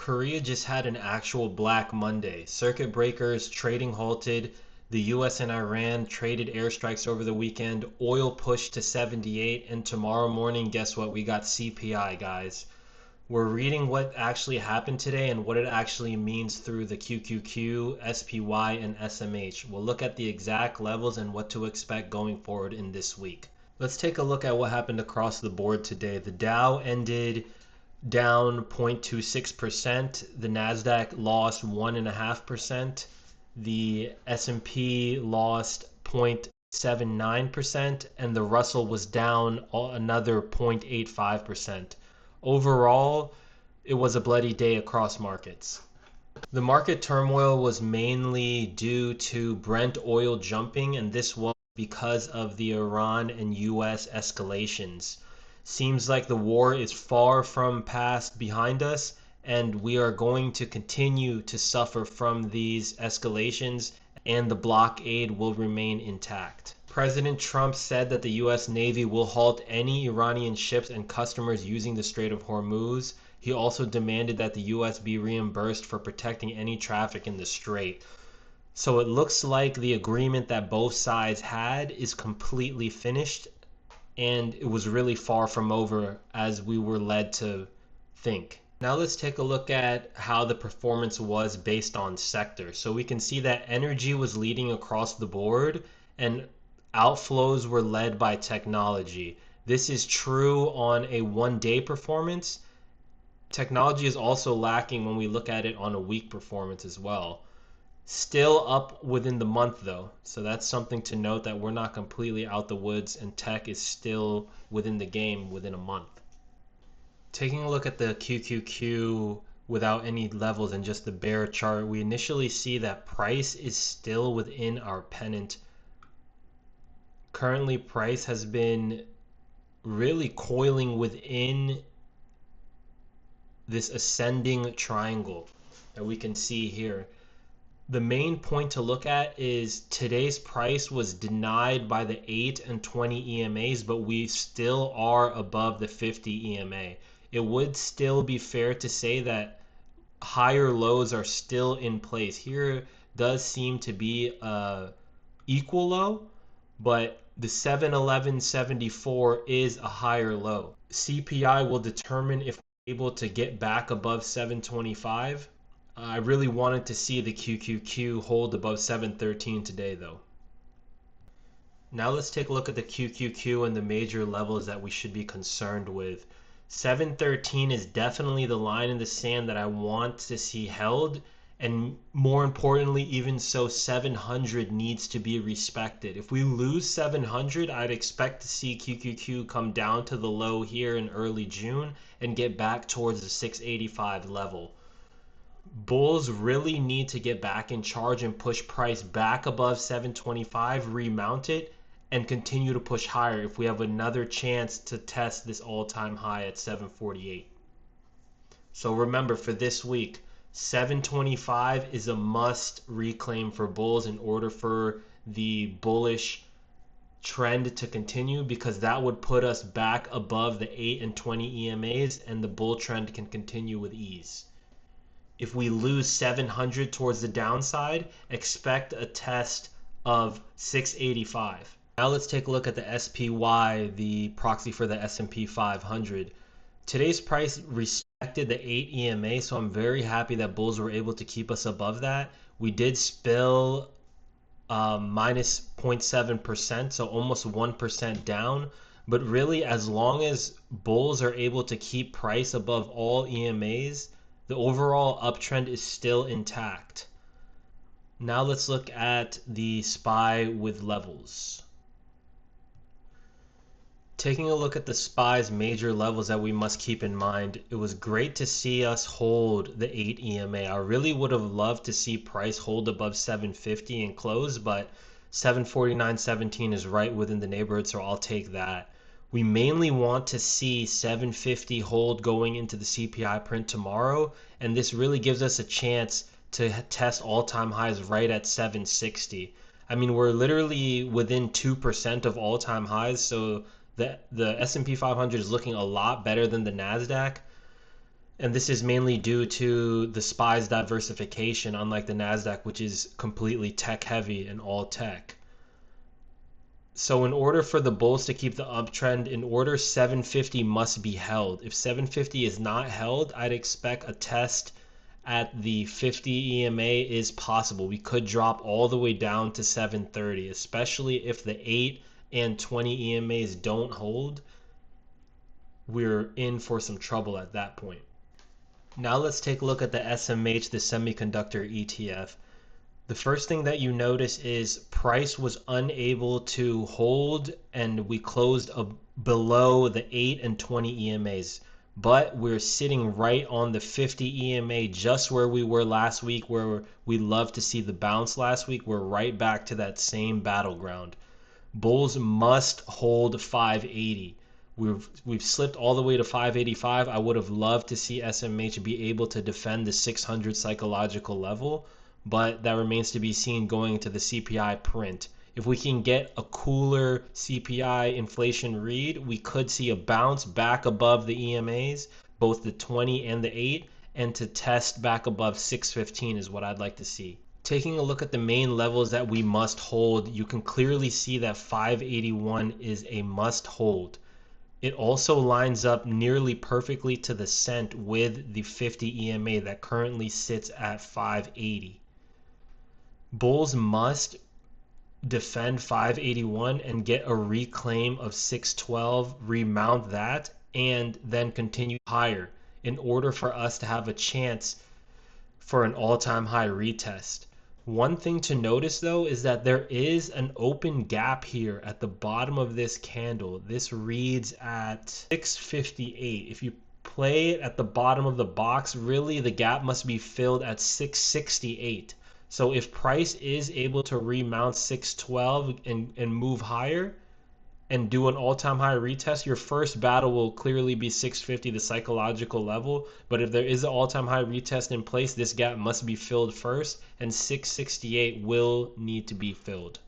Korea just had an actual Black Monday. Circuit breakers, trading halted. The US and Iran traded airstrikes over the weekend. Oil pushed to 78. And tomorrow morning, guess what? We got CPI, guys. We're reading what actually happened today and what it actually means through the QQQ, SPY, and SMH. We'll look at the exact levels and what to expect going forward in this week. Let's take a look at what happened across the board today. The Dow ended down 0.26%. The Nasdaq lost 1.5%. The S&P lost 0.79%, and the Russell was down another 0.85%. Overall, it was a bloody day across markets. The market turmoil was mainly due to Brent oil jumping, and this was because of the Iran and US escalations. Seems like the war is far from past behind us, and we are going to continue to suffer from these escalations, and the blockade will remain intact. President Trump said that the U.S. Navy will halt any Iranian ships and customers using the Strait of Hormuz. He also demanded that the U.S. be reimbursed for protecting any traffic in the strait. So it looks like the agreement that both sides had is completely finished, and it was really far from over as we were led to think. Now let's take a look at how the performance was based on sector. So we can see that energy was leading across the board, and outflows were led by technology. This is true on a one-day performance. Technology is also lacking when we look at it on a week performance as well. Still up within the month though, so that's something to note, that we're not completely out the woods and tech is still within the game within a month. Taking a look at the QQQ without any levels and just the bear chart, we initially see that price is still within our pennant. Currently, price has been really coiling within this ascending triangle that we can see here. The main point to look at is today's price was denied by the 8 and 20 EMAs, but we still are above the 50 EMA. It would still be fair to say that higher lows are still in place. Here does seem to be a equal low, but the 711.74 is a higher low. CPI will determine if we're able to get back above 725. I really wanted to see the QQQ hold above 713 today though. Now let's take a look at the QQQ and the major levels that we should be concerned with. 713 is definitely the line in the sand that I want to see held, and more importantly, even so, 700 needs to be respected. If we lose 700, I'd expect to see QQQ come down to the low here in early June and get back towards the 685 level. Bulls really need to get back in charge and push price back above 725, remount it, and continue to push higher if we have another chance to test this all-time high at 748. So remember, for this week, 725 is a must reclaim for bulls in order for the bullish trend to continue, because that would put us back above the 8 and 20 EMAs and the bull trend can continue with ease. If we lose 700 towards the downside, expect a test of 685. Now let's take a look at the SPY, the proxy for the S&P 500. Today's price respected the 8 EMA, so I'm very happy that bulls were able to keep us above that. We did spill minus 0.7%, so almost 1% down. But really, as long as bulls are able to keep price above all EMAs, the overall uptrend is still intact. Now let's look at the SPY with levels. Taking a look at the SPY's major levels that we must keep in mind, it was great to see us hold the 8 EMA. I really would have loved to see price hold above 750 and close, but 749.17 is right within the neighborhood, so I'll take that. We mainly want to see 750 hold going into the CPI print tomorrow, and this really gives us a chance to test all-time highs right at 760. I mean, we're literally within 2% of all-time highs, so the S&P 500 is looking a lot better than the Nasdaq. And this is mainly due to the SPY's diversification, unlike the NASDAQ, which is completely tech heavy and all tech. So in order for the bulls to keep the uptrend, in order 750 must be held. If 750 is not held, I'd expect a test at the 50 EMA is possible. We could drop all the way down to 730, especially if the 8 and 20 EMAs don't hold. We're in for some trouble at that point. Now let's take a look at the SMH, the semiconductor ETF. The first thing that you notice is price was unable to hold, and we closed below the 8 and 20 EMAs. But we're sitting right on the 50 EMA, just where we were last week, where we love to see the bounce last week. We're right back to that same battleground. Bulls must hold 580. We've slipped all the way to 585. I would have loved to see SMH be able to defend the 600 psychological level, but that remains to be seen going into the CPI print. If we can get a cooler CPI inflation read, we could see a bounce back above the EMAs, both the 20 and the 8, and to test back above 615 is what I'd like to see. Taking a look at the main levels that we must hold, you can clearly see that 581 is a must hold. It also lines up nearly perfectly to the cent with the 50 EMA that currently sits at 580. Bulls must defend 581 and get a reclaim of 612, remount that, and then continue higher in order for us to have a chance for an all-time high retest. One thing to notice though is that there is an open gap here at the bottom of this candle. This reads at 658. If you play it at the bottom of the box, really the gap must be filled at 668. So if price is able to remount 612 and move higher and do an all-time high retest, your first battle will clearly be 650, the psychological level. But if there is an all-time high retest in place, this gap must be filled first, and 668 will need to be filled.